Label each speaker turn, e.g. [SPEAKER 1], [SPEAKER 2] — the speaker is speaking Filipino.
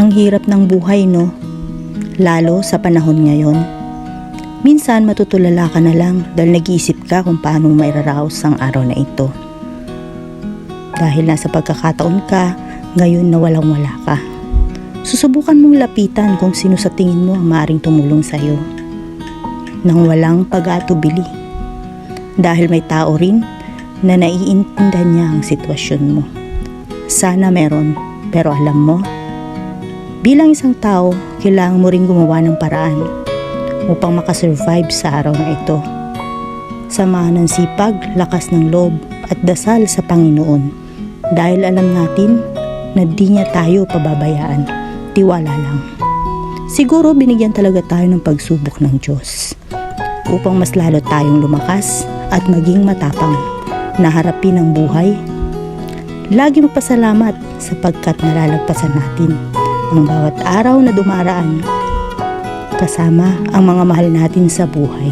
[SPEAKER 1] Ang hirap ng buhay, no? Lalo sa panahon ngayon. Minsan matutulala ka na lang dahil nag-iisip ka kung paano mairaraos ang araw na ito. Dahil nasa pagkakataon ka, ngayon na walang-wala ka. Susubukan mong lapitan kung sino sa tingin mo ang maaaring tumulong sa iyo nang walang pag-aatubili. Dahil may tao rin na naiintindihan niya ang sitwasyon mo. Sana meron, pero alam mo, bilang isang tao, kailangan mo rin gumawa ng paraan upang makasurvive sa araw na ito. Samahan ng sipag, lakas ng loob at dasal sa Panginoon dahil alam natin na di niya tayo pababayaan. Tiwala lang. Siguro binigyan talaga tayo ng pagsubok ng Diyos upang mas lalo tayong lumakas at maging matapang na harapin ang buhay. Lagi magpasalamat sapagkat nalalagpasan natin ang bawat araw na dumaraan kasama ang mga mahal natin sa buhay.